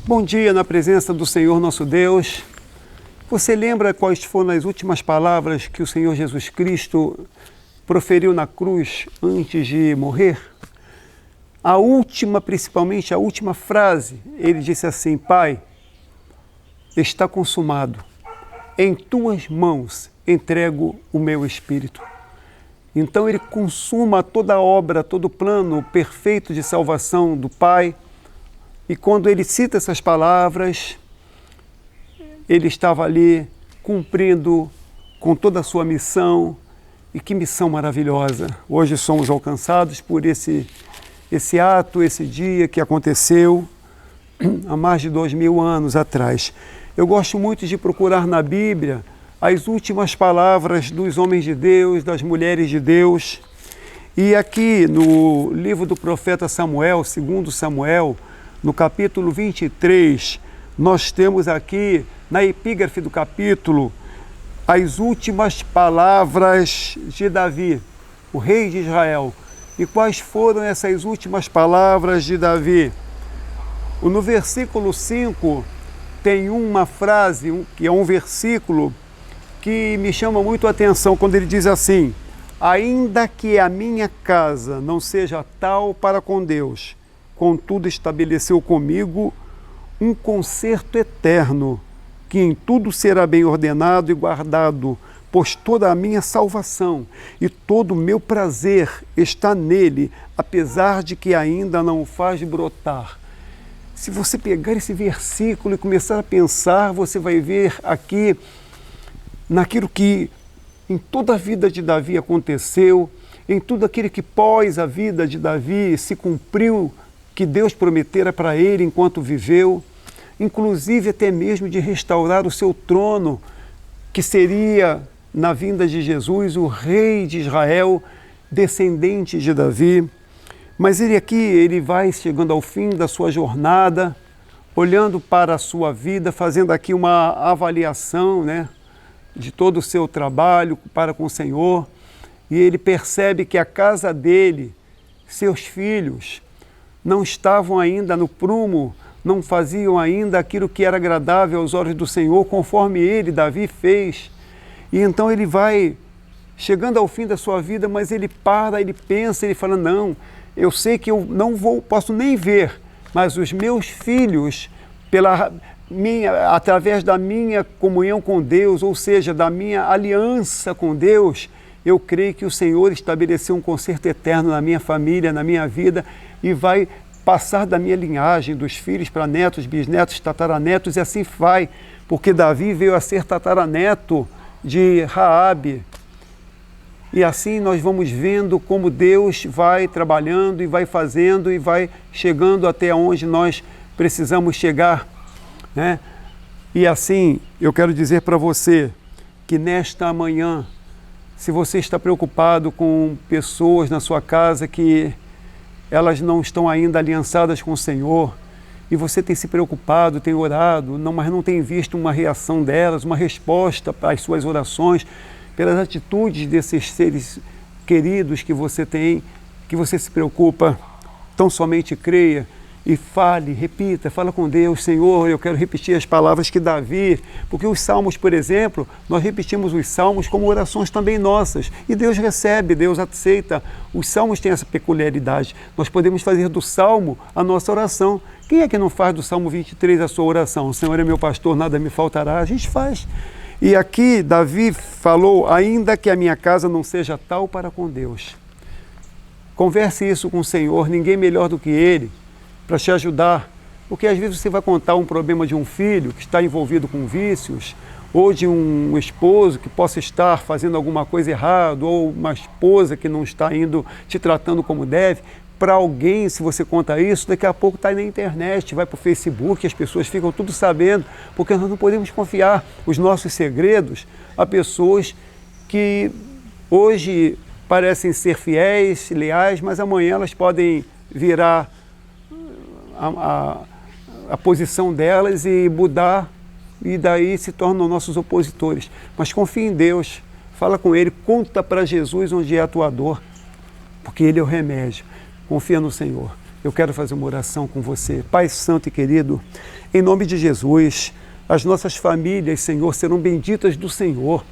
Bom dia na presença do Senhor nosso Deus. Você lembra quais foram as últimas palavras que o Senhor Jesus Cristo proferiu na cruz antes de morrer? A última, principalmente a última frase, ele disse assim: Pai, está consumado, em tuas mãos entrego o meu espírito. Então ele consuma toda a obra, todo o plano perfeito de salvação do Pai. E quando ele cita essas palavras, ele estava ali cumprindo com toda a sua missão. E que missão maravilhosa! Hoje somos alcançados por esse ato, esse dia que aconteceu há mais de 2000 anos atrás. Eu gosto muito de procurar na Bíblia as últimas palavras dos homens de Deus, das mulheres de Deus. E aqui no livro do profeta Samuel, 2 Samuel, no capítulo 23, nós temos aqui, na epígrafe do capítulo, as últimas palavras de Davi, o rei de Israel. E quais foram essas últimas palavras de Davi? No versículo 5 tem uma frase, que é um versículo que me chama muito a atenção, quando ele diz assim: ainda que a minha casa não seja tal para com Deus, contudo estabeleceu comigo um concerto eterno, que em tudo será bem ordenado e guardado, pois toda a minha salvação e todo o meu prazer está nele, apesar de que ainda não o faz brotar. Se você pegar esse versículo e começar a pensar, você vai ver aqui naquilo que em toda a vida de Davi aconteceu, em tudo aquilo que pós a vida de Davi se cumpriu, que Deus prometera para ele enquanto viveu, inclusive até mesmo de restaurar o seu trono, que seria, na vinda de Jesus, o rei de Israel, descendente de Davi. Mas ele vai chegando ao fim da sua jornada, olhando para a sua vida, fazendo aqui uma avaliação, de todo o seu trabalho para com o Senhor, e ele percebe que a casa dele, seus filhos, não estavam ainda no prumo, não faziam ainda aquilo que era agradável aos olhos do Senhor, conforme ele, Davi, fez. E então ele vai chegando ao fim da sua vida, mas ele para, ele pensa, ele fala: não, eu sei que eu não posso nem ver, mas os meus filhos, através da minha comunhão com Deus, ou seja, da minha aliança com Deus, eu creio que o Senhor estabeleceu um concerto eterno na minha família, na minha vida, e vai passar da minha linhagem, dos filhos para netos, bisnetos, tataranetos, e assim vai, porque Davi veio a ser tataraneto de Raabe. E assim nós vamos vendo como Deus vai trabalhando e vai fazendo e vai chegando até onde nós precisamos chegar, E assim, eu quero dizer para você que nesta manhã, se você está preocupado com pessoas na sua casa que elas não estão ainda aliançadas com o Senhor, e você tem se preocupado, tem orado, mas não tem visto uma reação delas, uma resposta às suas orações, pelas atitudes desses seres queridos que você tem, que você se preocupa, tão somente creia e fale, repita, fala com Deus: Senhor, eu quero repetir as palavras que Davi, porque os salmos, por exemplo, nós repetimos os salmos como orações também nossas, e Deus recebe, Deus aceita. Os salmos têm essa peculiaridade, nós podemos fazer do salmo a nossa oração. Quem é que não faz do Salmo 23 a sua oração? O Senhor é meu pastor, nada me faltará. A gente faz. E aqui Davi falou: ainda que a minha casa não seja tal para com Deus. Converse isso com o Senhor, ninguém melhor do que Ele para te ajudar, porque às vezes você vai contar um problema de um filho que está envolvido com vícios, ou de um esposo que possa estar fazendo alguma coisa errada, ou uma esposa que não está te tratando como deve. Para alguém, se você conta isso, daqui a pouco está aí na internet, vai para o Facebook, as pessoas ficam tudo sabendo, porque nós não podemos confiar os nossos segredos a pessoas que hoje parecem ser fiéis, leais, mas amanhã elas podem virar a posição delas e mudar, e daí se tornam nossos opositores. Mas confia em Deus, fala com Ele, conta para Jesus onde é a tua dor, porque Ele é o remédio. Confia no Senhor. Eu quero fazer uma oração com você. Pai Santo e querido, em nome de Jesus, as nossas famílias, Senhor, serão benditas do Senhor.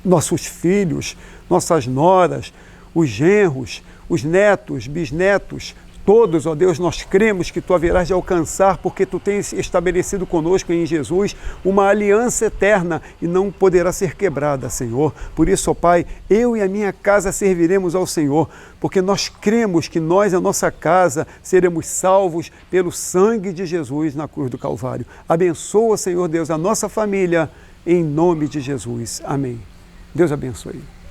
Nossos filhos, nossas noras, os genros, os netos, bisnetos, todos, ó Deus, nós cremos que Tu haverás de alcançar, porque Tu tens estabelecido conosco em Jesus uma aliança eterna e não poderá ser quebrada, Senhor. Por isso, ó Pai, eu e a minha casa serviremos ao Senhor, porque nós cremos que nós e a nossa casa seremos salvos pelo sangue de Jesus na cruz do Calvário. Abençoa, Senhor Deus, a nossa família, em nome de Jesus. Amém. Deus abençoe.